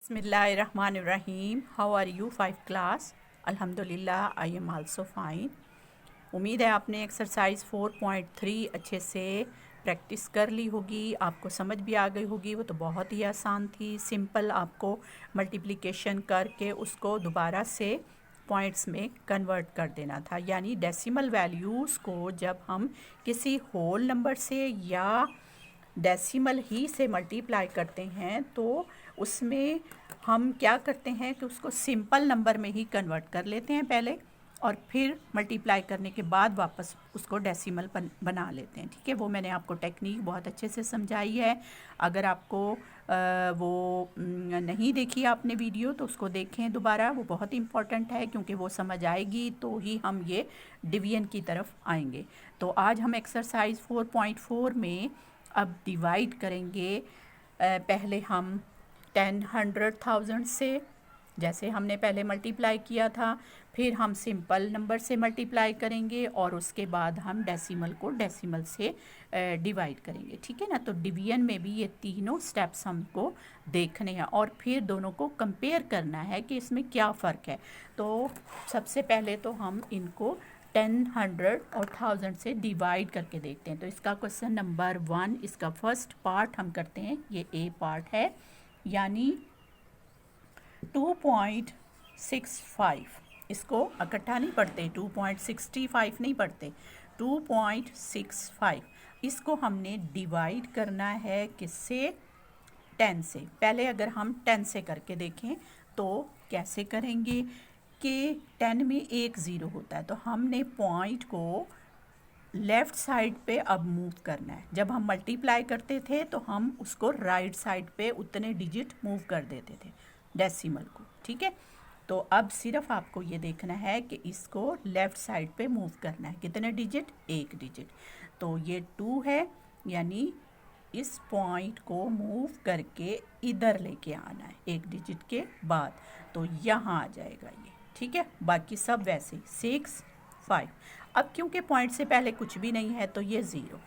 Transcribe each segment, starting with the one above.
बिस्मिल्लाहिर्रहमानिर्रहीम। How are you 5 class? अल्हम्दुलिल्लाह I am also fine. उम्मीद है आपने एक्सरसाइज 4.3 अच्छे से प्रैक्टिस कर ली होगी, आपको समझ भी आ गई होगी। वो तो बहुत ही आसान थी, सिंपल। आपको मल्टीप्लिकेशन करके उसको दोबारा से पॉइंट्स में कन्वर्ट कर देना था, यानी डेसिमल वैल्यूज़ को जब हम किसी होल नंबर से या डेसिमल ही से मल्टीप्लाई करते हैं तो उसमें हम क्या करते हैं कि उसको सिंपल नंबर में ही कन्वर्ट कर लेते हैं पहले, और फिर मल्टीप्लाई करने के बाद वापस उसको डेसिमल बना लेते हैं। ठीक है, वो मैंने आपको टेक्निक बहुत अच्छे से समझाई है। अगर आपको वो नहीं देखी आपने वीडियो तो उसको देखें दोबारा, वो बहुत इंपॉर्टेंट है, क्योंकि वो समझ आएगी तो ही हम ये डिवीजन की तरफ आएंगे। तो आज हम एक्सरसाइज 4.4 में अब डिवाइड करेंगे। पहले हम 10, 100,000 से, जैसे हमने पहले मल्टीप्लाई किया था, फिर हम सिंपल नंबर से मल्टीप्लाई करेंगे और उसके बाद हम डेसिमल को डेसिमल से डिवाइड करेंगे। ठीक है ना? तो डिवीजन में भी ये तीनों स्टेप्स हमको देखने हैं और फिर दोनों को कंपेयर करना है कि इसमें क्या फ़र्क है। तो सबसे पहले तो हम इनको 10, 100 और 1000 से डिवाइड करके देखते हैं। तो इसका क्वेश्चन नंबर 1, इसका फर्स्ट पार्ट हम करते हैं। ये ए पार्ट है, यानी 2.65। इसको इकट्ठा नहीं पढ़ते, 2.65 नहीं पढ़ते, 2.65। इसको हमने डिवाइड करना है किससे? 10 से। पहले अगर हम 10 से करके देखें तो कैसे करेंगे कि 10 में एक ज़ीरो होता है, तो हमने पॉइंट को लेफ़्ट साइड पे अब मूव करना है। जब हम मल्टीप्लाई करते थे तो हम उसको राइट साइड पे उतने डिजिट मूव कर देते थे डेसिमल को। ठीक है, तो अब सिर्फ आपको ये देखना है कि इसको लेफ़्ट साइड पे मूव करना है। कितने डिजिट? एक डिजिट। तो ये 2 है, यानी इस पॉइंट को मूव करके इधर लेके आना है एक डिजिट के बाद, तो यहाँ आ जाएगा ये। ठीक है, बाकी सब वैसे ही 6, 5। अब क्योंकि पॉइंट से पहले कुछ भी नहीं है तो ये 0,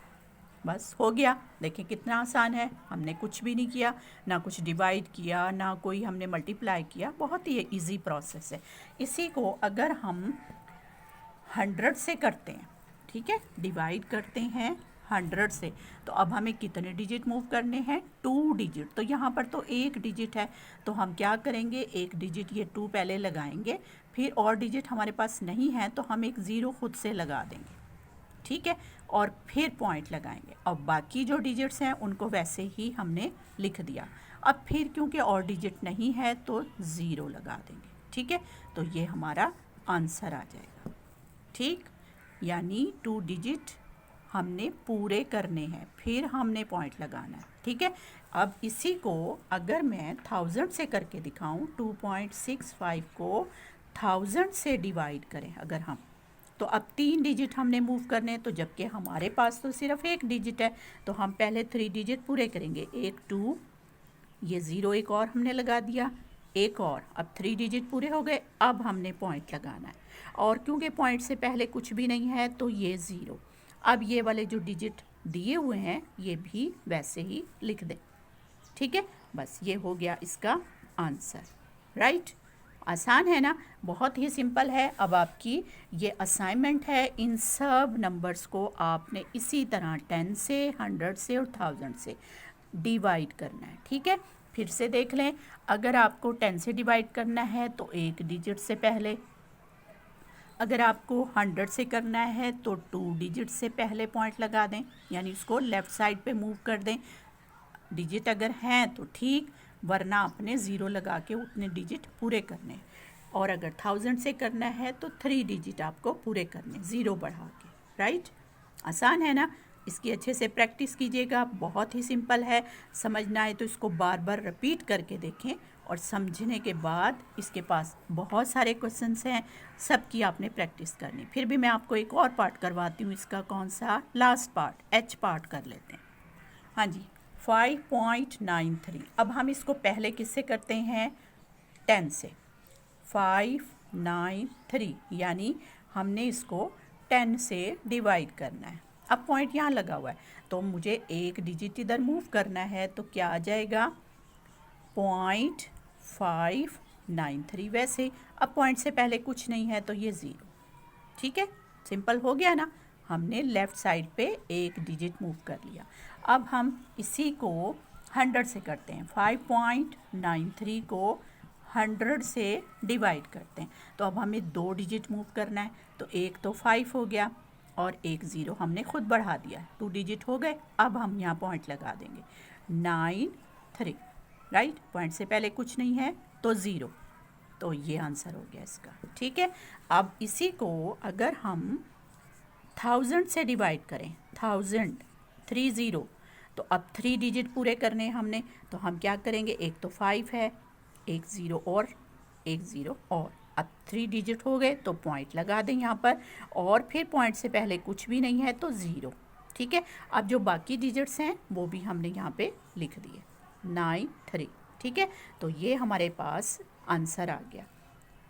बस हो गया। देखिए कितना आसान है, हमने कुछ भी नहीं किया, ना कुछ डिवाइड किया, ना कोई हमने मल्टीप्लाई किया, बहुत ही इजी प्रोसेस है। इसी को अगर हम 100 से करते हैं, ठीक है, डिवाइड करते हैं 100 से, तो अब हमें कितने डिजिट मूव करने हैं? 2 डिजिट। तो यहाँ पर तो एक डिजिट है, तो हम क्या करेंगे? एक डिजिट ये 2 पहले लगाएंगे, फिर और डिजिट हमारे पास नहीं है तो हम एक ज़ीरो खुद से लगा देंगे। ठीक है, और फिर पॉइंट लगाएंगे। अब बाकी जो डिजिट्स हैं उनको वैसे ही हमने लिख दिया। अब फिर क्योंकि और डिजिट नहीं है तो ज़ीरो लगा देंगे। ठीक है, तो ये हमारा आंसर आ जाएगा। ठीक, यानी 2 डिजिट हमने पूरे करने हैं, फिर हमने पॉइंट लगाना है। ठीक है, अब इसी को अगर मैं 1000 से करके दिखाऊं, 2.65 को 1000 से डिवाइड करें अगर हम, तो अब 3 डिजिट हमने मूव करने हैं, तो जबकि हमारे पास तो सिर्फ एक डिजिट है, तो हम पहले 3 डिजिट पूरे करेंगे। 1, 2, ये 0 एक और हमने लगा दिया, एक और, अब 3 डिजिट पूरे हो गए। अब हमने पॉइंट लगाना है, और क्योंकि पॉइंट से पहले कुछ भी नहीं है तो ये 0। अब ये वाले जो डिजिट दिए हुए हैं ये भी वैसे ही लिख दें। ठीक है, बस ये हो गया इसका आंसर। राइट, आसान है ना? बहुत ही सिंपल है। अब आपकी ये असाइनमेंट है, इन सब नंबर्स को आपने इसी तरह 10 से, 100 से और 1000 से डिवाइड करना है। ठीक है, फिर से देख लें। अगर आपको 10 से डिवाइड करना है तो एक डिजिट से पहले, अगर आपको 100 से करना है तो 2 डिजिट से पहले पॉइंट लगा दें, यानी उसको लेफ़्ट साइड पे मूव कर दें। डिजिट अगर हैं तो ठीक, वरना अपने 0 लगा के उतने डिजिट पूरे करने। और अगर 1000 से करना है तो 3 डिजिट आपको पूरे करने, 0 बढ़ा के। राइट, आसान है ना? इसकी अच्छे से प्रैक्टिस कीजिएगा, बहुत ही सिंपल है। समझना है तो इसको बार बार रिपीट करके देखें, और समझने के बाद इसके पास बहुत सारे क्वेश्चंस हैं, सब की आपने प्रैक्टिस करनी। फिर भी मैं आपको एक और पार्ट करवाती हूँ। इसका कौन सा? लास्ट पार्ट, एच पार्ट कर लेते हैं। हाँ जी, 5.93। अब हम इसको पहले किससे करते हैं? 10 से। 593, यानी हमने इसको 10 से डिवाइड करना है। अब पॉइंट यहाँ लगा हुआ है तो मुझे एक डिजिट इधर मूव करना है, तो क्या आ जाएगा? 593। वैसे अब पॉइंट से पहले कुछ नहीं है तो ये 0। ठीक है, सिंपल हो गया ना। हमने लेफ़्ट साइड पे एक डिजिट मूव कर लिया। अब हम इसी को 100 से करते हैं। 5.93 को 100 से डिवाइड करते हैं। तो अब हमें 2 डिजिट मूव करना है। तो एक तो 5 हो गया और एक 0 हमने खुद बढ़ा दिया, 2 डिजिट हो गए। अब हम यहाँ पॉइंट लगा देंगे 93, राइट। पॉइंट से पहले कुछ नहीं है तो 0, तो ये आंसर हो गया इसका। ठीक है, अब इसी को अगर हम 1000 से डिवाइड करें, 1000 तो अब 3 डिजिट पूरे करने हैं हमने। तो हम क्या करेंगे, एक तो 5 है, एक 0 और एक 0 और। अब 3 डिजिट हो गए तो पॉइंट लगा दें यहाँ पर, और फिर पॉइंट से पहले कुछ भी नहीं है तो 0। ठीक है, अब जो बाकी डिजिट्स हैं वो भी हमने यहाँ पे लिख दिए 93। ठीक है, तो ये हमारे पास आंसर आ गया।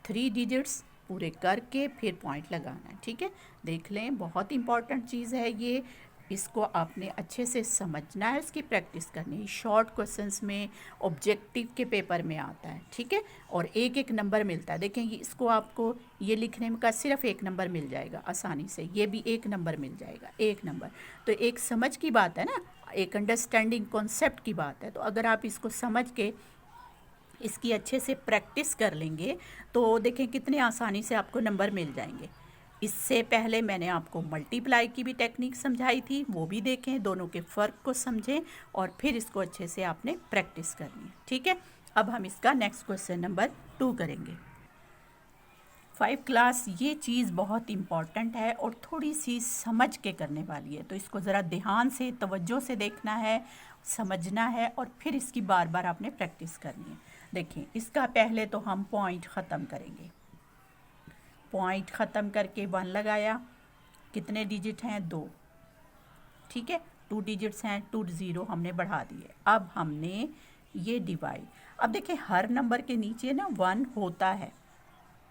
3 डिजिट्स पूरे करके फिर पॉइंट लगाना है। ठीक है, देख लें, बहुत इंपॉर्टेंट चीज़ है ये। इसको आपने अच्छे से समझना है, इसकी प्रैक्टिस करनी है। शॉर्ट क्वेश्चंस में, ऑब्जेक्टिव के पेपर में आता है। ठीक है, और एक एक नंबर मिलता है। देखेंगे इसको आपको ये लिखने का सिर्फ 1 नंबर मिल जाएगा आसानी से, ये भी 1 नंबर मिल जाएगा, 1 नंबर। तो एक समझ की बात है ना, एक अंडरस्टैंडिंग कॉन्सेप्ट की बात है। तो अगर आप इसको समझ के इसकी अच्छे से प्रैक्टिस कर लेंगे तो देखें कितने आसानी से आपको नंबर मिल जाएंगे। इससे पहले मैंने आपको मल्टीप्लाई की भी टेक्निक समझाई थी, वो भी देखें, दोनों के फ़र्क को समझें और फिर इसको अच्छे से आपने प्रैक्टिस करनी है। ठीक है, अब हम इसका नेक्स्ट क्वेश्चन नंबर 2 करेंगे। 5 क्लास, ये चीज़ बहुत इम्पॉर्टेंट है और थोड़ी सी समझ के करने वाली है। तो इसको ज़रा ध्यान से, तवज्जो से देखना है, समझना है और फिर इसकी बार बार आपने प्रैक्टिस करनी है। देखिए, इसका पहले तो हम पॉइंट ख़त्म करेंगे। पॉइंट ख़त्म करके 1 लगाया, कितने डिजिट हैं, 2। ठीक है, 2 डिजिट्स हैं, 2 0 हमने बढ़ा दिए। अब हमने ये डिवाइड, अब देखिए हर नंबर के नीचे ना 1 होता है।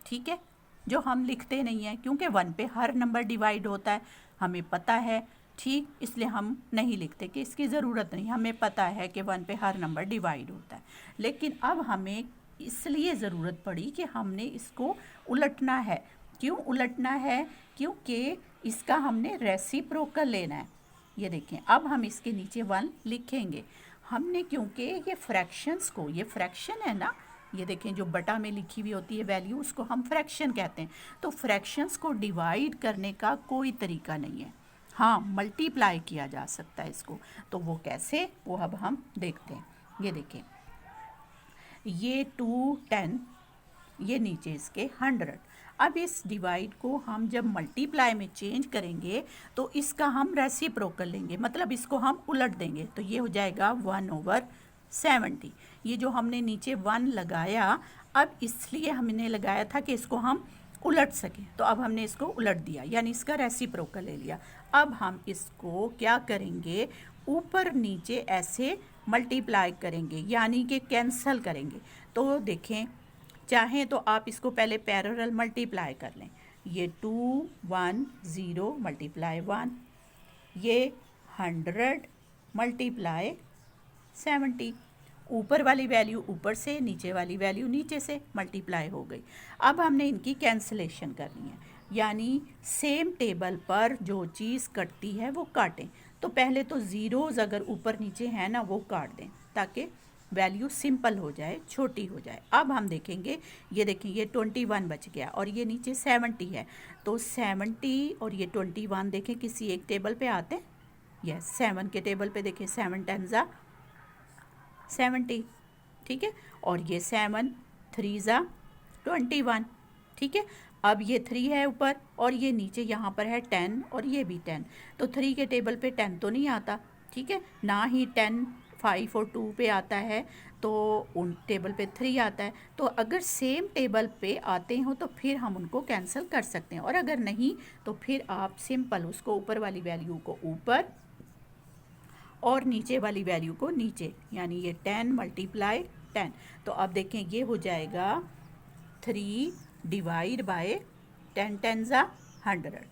ठीक है, जो हम लिखते नहीं हैं क्योंकि 1 पे हर नंबर डिवाइड होता है, हमें पता है। ठीक, इसलिए हम नहीं लिखते कि इसकी ज़रूरत नहीं, हमें पता है कि 1 पे हर नंबर डिवाइड होता है। लेकिन अब हमें इसलिए ज़रूरत पड़ी कि हमने इसको उलटना है। क्यों उलटना है, क्योंकि इसका हमने रेसिप्रोकल लेना है। ये देखें, अब हम इसके नीचे 1 लिखेंगे हमने, क्योंकि ये फ्रैक्शंस को, ये फ्रैक्शन है ना, ये देखें जो बटा में लिखी हुई होती है वैल्यू, उसको हम फ्रैक्शन कहते हैं। तो फ्रैक्शंस को डिवाइड करने का कोई तरीका नहीं है। हाँ, मल्टीप्लाई किया जा सकता है इसको। तो वो कैसे, वो अब हम देखते हैं। ये देखें, ये 2 10, ये नीचे इसके 100। अब इस डिवाइड को हम जब मल्टीप्लाई में चेंज करेंगे तो इसका हम रेसिप्रोकल लेंगे, मतलब इसको हम उलट देंगे। तो ये हो जाएगा 1/70। ये जो हमने नीचे 1 लगाया, अब इसलिए हमने लगाया था कि इसको हम उलट सकें। तो अब हमने इसको उलट दिया, यानी इसका रेसिप्रोकल ले लिया। अब हम इसको क्या करेंगे, ऊपर नीचे ऐसे मल्टीप्लाई करेंगे, यानी कि कैंसल करेंगे। तो देखें, चाहें तो आप इसको पहले पैरेलल मल्टीप्लाई कर लें। ये 2 1 0 मल्टीप्लाई 1, ये 100 मल्टीप्लाई 70। ऊपर वाली वैल्यू ऊपर से, नीचे वाली वैल्यू नीचे से मल्टीप्लाई हो गई। अब हमने इनकी कैंसलेशन करनी है, यानी सेम टेबल पर जो चीज़ कटती है वो काटें। तो पहले तो ज़ीरोज़ अगर ऊपर नीचे हैं ना, वो काट दें ताकि वैल्यू सिंपल हो जाए, छोटी हो जाए। अब हम देखेंगे, ये देखें, ये 21 बच गया और ये नीचे 70 है। तो 70 और ये 21 देखें किसी एक टेबल पे आते हैं। यस, 7 के टेबल पे देखें, 7 10 70। ठीक है, और ये 7 3 21। ठीक है, अब ये 3 है ऊपर और ये नीचे यहाँ पर है 10 और ये भी 10। तो 3 के टेबल पे 10 तो नहीं आता। ठीक है, ना ही 10 5 और 2 पे आता है, तो उन टेबल पे 3 आता है। तो अगर सेम टेबल पे आते हो तो फिर हम उनको कैंसिल कर सकते हैं, और अगर नहीं तो फिर आप सिंपल उसको ऊपर वाली वैल्यू को ऊपर और नीचे वाली वैल्यू को नीचे, यानी ये 10 मल्टीप्लाई 10। तो अब देखें, ये हो जाएगा 3 डिवाइड बाय 10 10 100।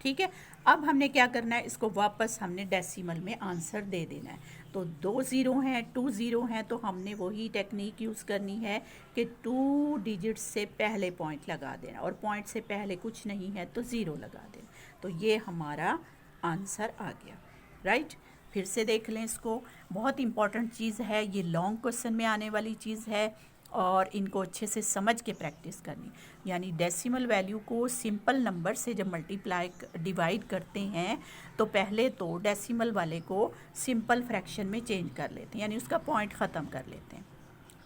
ठीक है, अब हमने क्या करना है, इसको वापस हमने डेसिमल में आंसर दे देना है। तो 2 ज़ीरो हैं, 2 ज़ीरो हैं, तो हमने वही टेक्निक यूज़ करनी है कि 2 डिजिट से पहले पॉइंट लगा देना, और पॉइंट से पहले कुछ नहीं है तो ज़ीरो लगा देना। तो ये हमारा आंसर आ गया, राइट। फिर से देख लें इसको, बहुत इंपॉर्टेंट चीज़ है ये, लॉन्ग क्वेश्चन में आने वाली चीज़ है और इनको अच्छे से समझ के प्रैक्टिस करनी। यानी डेसिमल वैल्यू को सिंपल नंबर से जब मल्टीप्लाई डिवाइड करते हैं तो पहले तो डेसिमल वाले को सिंपल फ्रैक्शन में चेंज कर लेते हैं, यानी उसका पॉइंट ख़त्म कर लेते हैं,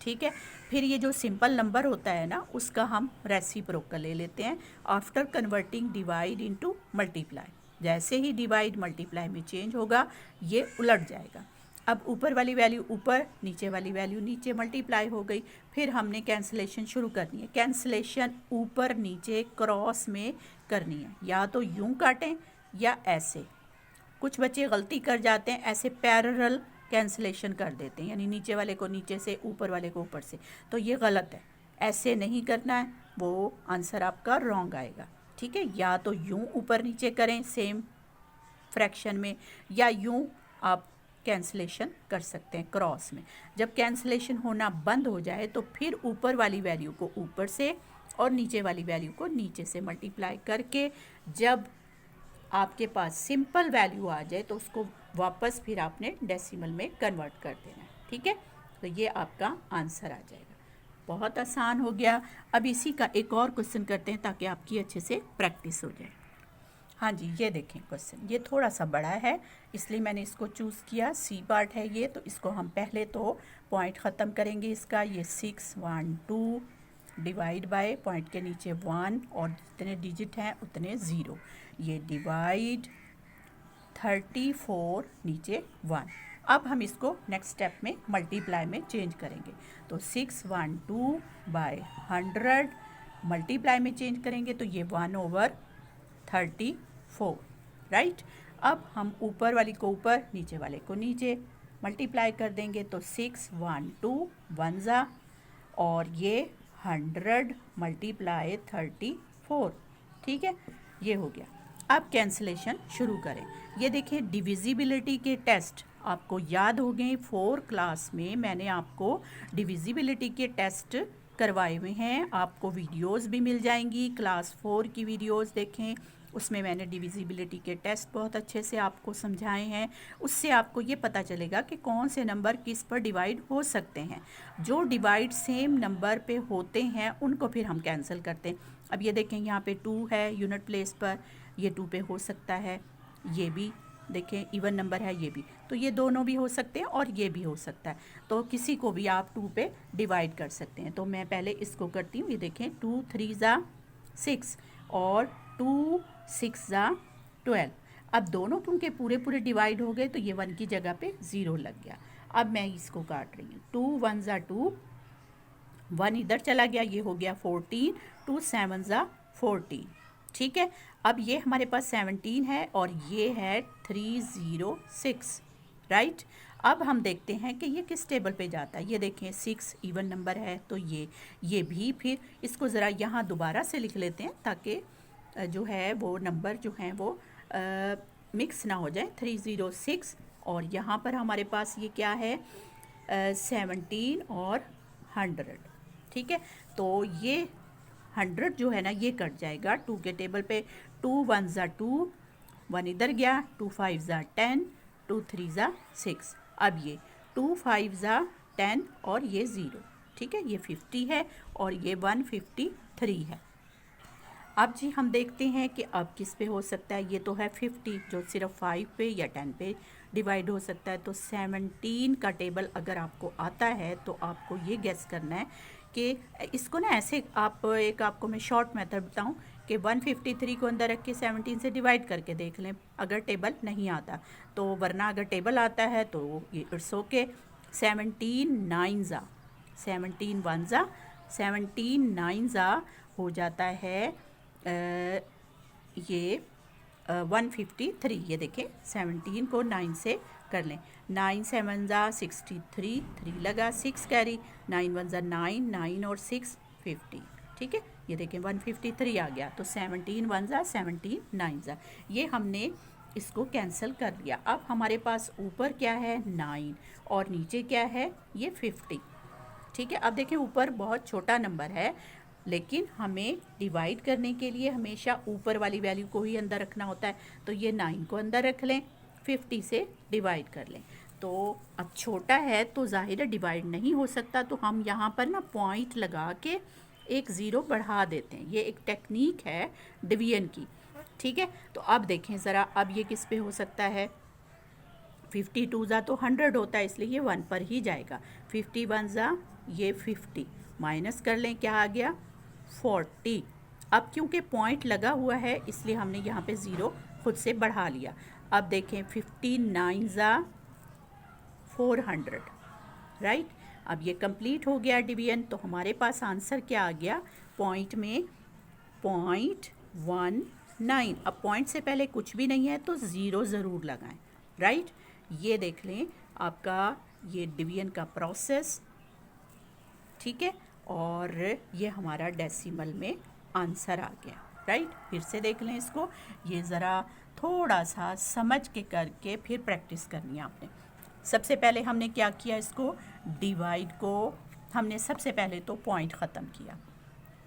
ठीक है। फिर ये जो सिंपल नंबर होता है ना, उसका हम रेसिप्रोकल ले लेते हैं after converting divide into multiply. जैसे ही डिवाइड मल्टीप्लाई में चेंज होगा ये उलट जाएगा। अब ऊपर वाली वैल्यू ऊपर, नीचे वाली वैल्यू नीचे मल्टीप्लाई हो गई। फिर हमने कैंसिलेशन शुरू करनी है। कैंसिलेशन ऊपर नीचे क्रॉस में करनी है, या तो यूं काटें या ऐसे। कुछ बच्चे गलती कर जाते हैं, ऐसे पैरेलल कैंसिलेशन कर देते हैं, यानी नीचे वाले को नीचे से, ऊपर वाले को ऊपर से, तो ये गलत है। ऐसे नहीं करना है, वो आंसर आपका रॉन्ग आएगा, ठीक है। या तो यूं ऊपर नीचे करें सेम फ्रैक्शन में, या यूं आप कैंसिलेशन कर सकते हैं क्रॉस में। जब कैंसिलेशन होना बंद हो जाए तो फिर ऊपर वाली वैल्यू को ऊपर से और नीचे वाली वैल्यू को नीचे से मल्टीप्लाई करके जब आपके पास सिंपल वैल्यू आ जाए तो उसको वापस फिर आपने डेसिमल में कन्वर्ट कर देना है, ठीक है। तो ये आपका आंसर आ जाएगा। बहुत आसान हो गया। अब इसी का एक और क्वेश्चन करते हैं ताकि आपकी अच्छे से प्रैक्टिस हो जाए। हाँ जी, ये देखें क्वेश्चन, ये थोड़ा सा बड़ा है इसलिए मैंने इसको चूज़ किया, सी पार्ट है ये। तो इसको हम पहले तो पॉइंट ख़त्म करेंगे इसका। ये 6 1 2 डिवाइड बाय पॉइंट के नीचे 1 और जितने डिजिट हैं उतने 0। ये डिवाइड 34 नीचे 1। अब हम इसको नेक्स्ट स्टेप में मल्टीप्लाई में चेंज करेंगे। तो 6 1 2 बाय 100 मल्टीप्लाई में चेंज करेंगे तो ये 1/34, राइट। अब हम ऊपर वाली को ऊपर, नीचे वाले को नीचे मल्टीप्लाई कर देंगे तो 6 1 2 1 ज़ा, और ये 100 मल्टीप्लाई 34, ठीक है। ये हो गया। अब कैंसिलेशन शुरू करें। ये देखिए डिविजिबिलिटी के टेस्ट आपको याद हो गए, 4 क्लास में मैंने आपको डिविजिबिलिटी के टेस्ट करवाए हुए हैं। आपको वीडियोस भी मिल जाएंगी, क्लास 4 की वीडियोस देखें, उसमें मैंने डिविजिबिलिटी के टेस्ट बहुत अच्छे से आपको समझाए हैं। उससे आपको ये पता चलेगा कि कौन से नंबर किस पर डिवाइड हो सकते हैं। जो डिवाइड सेम नंबर पे होते हैं उनको फिर हम कैंसिल करते हैं। अब ये देखें यहाँ पे 2 है यूनिट प्लेस पर, ये 2 पे हो सकता है, ये भी देखें इवन नंबर है ये भी, तो ये दोनों भी हो सकते हैं और ये भी हो सकता है। तो किसी को भी आप 2 पे डिवाइड कर सकते हैं। तो मैं पहले इसको करती हूँ। ये देखें 2 3 ज़ा 6 और 2 6 ज़ा 12। अब दोनों क्योंकि पूरे पूरे डिवाइड हो गए तो ये 1 की जगह पे 0 लग गया। अब मैं इसको काट रही हूँ। 2 1 ज़ा 2, 1 इधर चला गया, ये हो गया 14, 2 7 ज़ा 14, ठीक है। अब ये हमारे पास 17 है और ये है 306, राइट। अब हम देखते हैं कि ये किस टेबल पे जाता है। ये देखें 6 इवन नंबर है तो ये भी, फिर इसको ज़रा यहाँ दोबारा से लिख लेते हैं ताकि जो है वो नंबर जो हैं वो मिक्स ना हो जाए। 306 और यहाँ पर हमारे पास ये क्या है 17 और 100, ठीक है। तो ये 100 जो है ना ये कट जाएगा 2 के टेबल पे। 2 1 ज़ा 2, 1 इधर गया, 2 5 ज़ा 10, 2 3 ज़ा 6। अब ये 2 5 ज़ा 10 और ये 0, ठीक है। ये 50 है और ये 153 है। अब जी हम देखते हैं कि अब किस पे हो सकता है। ये तो है 50 जो सिर्फ 5 पे या 10 पे डिवाइड हो सकता है। तो 17 का टेबल अगर आपको आता है तो आपको ये गेस करना है कि इसको ना ऐसे आप आपको मैं शॉर्ट मेथड बताऊं कि 153 को अंदर रख के 17 से डिवाइड करके देख लें अगर टेबल नहीं आता तो, वरना अगर टेबल आता है तो ये इट्स ओके। 17 9 ज़ा 17 1 ज़ा 17 9 ज़ा हो जाता है ये 153। ये देखें 17 को 9 से कर लें। 9 7 ज़ा 63, 3 लगा, 6 कैरी, 9 1 ज़ा 9, 9 और 6 50, ठीक है। ये देखें 153 आ गया। तो 17 1 ज़ा 17 9 ज़ा, ये हमने इसको कैंसिल कर लिया। अब हमारे पास ऊपर क्या है 9 और नीचे क्या है ये 50। ठीक है, अब देखें ऊपर बहुत छोटा नंबर है, लेकिन हमें डिवाइड करने के लिए हमेशा ऊपर वाली वैल्यू को ही अंदर रखना होता है। तो ये 9 को अंदर रख लें, 50 से डिवाइड कर लें। तो अब छोटा है तो ज़ाहिर है डिवाइड नहीं हो सकता, तो हम यहाँ पर ना पॉइंट लगा के एक ज़ीरो बढ़ा देते हैं। ये एक टेक्निक है डिवीजन की। ठीक है, तो अब देखें ज़रा, अब ये किस पे हो सकता है, 52 ज़ा तो 100 होता है, इसलिए ये 1 पर ही जाएगा। 51 ज़ा ये 50, माइनस कर लें, क्या आ गया 40। अब क्योंकि पॉइंट लगा हुआ है इसलिए हमने यहाँ पे ज़ीरो खुद से बढ़ा लिया। अब देखें 59 ज़ा 400, राइट। अब ये कंप्लीट हो गया डिवीजन। तो हमारे पास आंसर क्या आ गया, पॉइंट में 0.19। अब पॉइंट से पहले कुछ भी नहीं है तो ज़ीरो ज़रूर लगाएं, राइट। ये देख लें आपका ये डिवीजन का प्रोसेस, ठीक है, और ये हमारा डेसिमल में आंसर आ गया, राइट। फिर से देख लें इसको, ये ज़रा थोड़ा सा समझ के करके फिर प्रैक्टिस करनी है आपने। सबसे पहले हमने क्या किया, इसको डिवाइड को हमने सबसे पहले तो पॉइंट ख़त्म किया,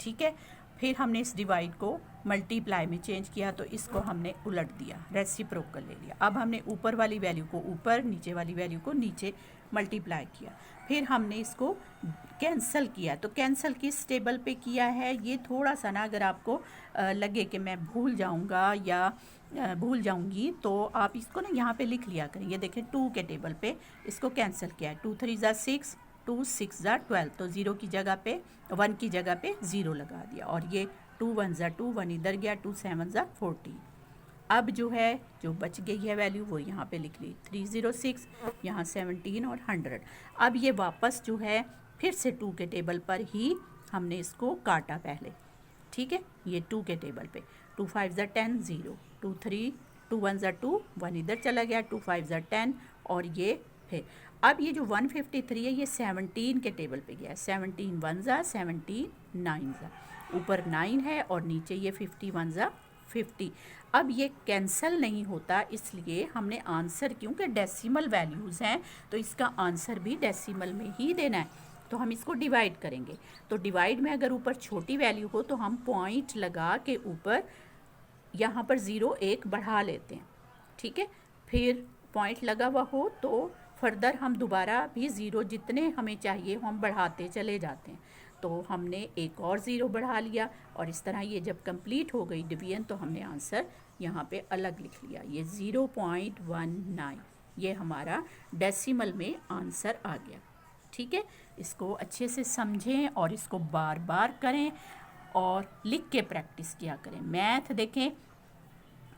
ठीक है। फिर हमने इस डिवाइड को मल्टीप्लाई में चेंज किया, तो इसको हमने उलट दिया, रेसिप्रोकल ले लिया। अब हमने ऊपर वाली वैल्यू को ऊपर, नीचे वाली वैल्यू को नीचे मल्टीप्लाई किया। फिर हमने इसको कैंसिल किया, तो कैंसिल किस टेबल पे किया है, ये थोड़ा सा ना अगर आपको लगे कि मैं भूल जाऊंगा या भूल जाऊंगी तो आप इसको ना यहाँ पे लिख लिया करें। ये देखें 2 के टेबल पे इसको कैंसिल किया है। 2 3 ज़ा 6, 2 6 ज़ा 12, तो 0 की जगह पे 1 की जगह पे 0 लगा दिया। और ये 2 1 ज़ा 2, 1 इधर गया, 2 7 ज़ा 14। अब जो है जो बच गई है वैल्यू वो यहाँ पे लिख ली, 306, यहाँ 17 और 100। अब ये वापस जो है फिर से 2 के टेबल पर ही हमने इसको काटा पहले, ठीक है। ये 2 के टेबल पे 2 5 ज़ा 10, 0, 2 3, 2 1 ज़ा 2, 1 इधर चला गया, 2 5 ज़ा 10, और ये फिर अब ये जो 153 है ये 17 के टेबल पे गया, 17 1 ज़ा 17, 9 ज़ा, ऊपर 9 है और नीचे ये 51 ज़ा 50। अब ये कैंसिल नहीं होता, इसलिए हमने आंसर, क्योंकि डेसिमल वैल्यूज़ हैं तो इसका आंसर भी डेसिमल में ही देना है। तो हम इसको डिवाइड करेंगे, तो डिवाइड में अगर ऊपर छोटी वैल्यू हो तो हम पॉइंट लगा के ऊपर यहाँ पर 0 1 बढ़ा लेते हैं, ठीक है। फिर पॉइंट लगा हुआ हो तो फर्दर हम दोबारा भी 0 जितने हमें चाहिए हम बढ़ाते चले जाते हैं। तो हमने एक और 0 बढ़ा लिया, और इस तरह ये जब कंप्लीट हो गई डिवीजन तो हमने आंसर यहाँ पे अलग लिख लिया, ये 0.19, ये हमारा डेसिमल में आंसर आ गया, ठीक है। इसको अच्छे से समझें और इसको बार बार करें और लिख के प्रैक्टिस किया करें। मैथ देखें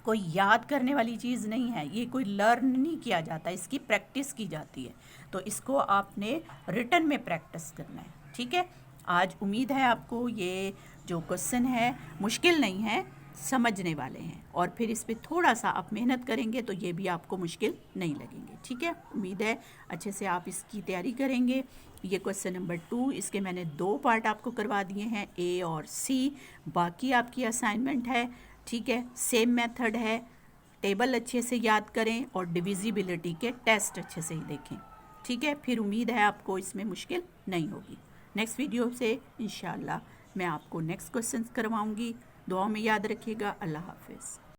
कोई याद करने वाली चीज़ नहीं है, ये कोई लर्न नहीं किया जाता, इसकी प्रैक्टिस की जाती है। तो इसको आपने रिटन में प्रैक्टिस करना है, ठीक है। आज उम्मीद है आपको ये जो क्वेश्चन है मुश्किल नहीं है, समझने वाले हैं, और फिर इस पर थोड़ा सा आप मेहनत करेंगे तो ये भी आपको मुश्किल नहीं लगेंगे, ठीक है। उम्मीद है अच्छे से आप इसकी तैयारी करेंगे। ये क्वेश्चन नंबर 2, इसके मैंने 2 पार्ट आपको करवा दिए हैं, A और C, बाकी आपकी असाइनमेंट है, ठीक है। सेम मेथड है, टेबल अच्छे से याद करें और डिविजिबिलिटी के टेस्ट अच्छे से ही देखें, ठीक है। फिर उम्मीद है आपको इसमें मुश्किल नहीं होगी। नेक्स्ट वीडियो से इंशाल्लाह मैं आपको नेक्स्ट क्वेश्चंस करवाऊंगी। दुआ में याद रखिएगा। अल्लाह हाफिज़।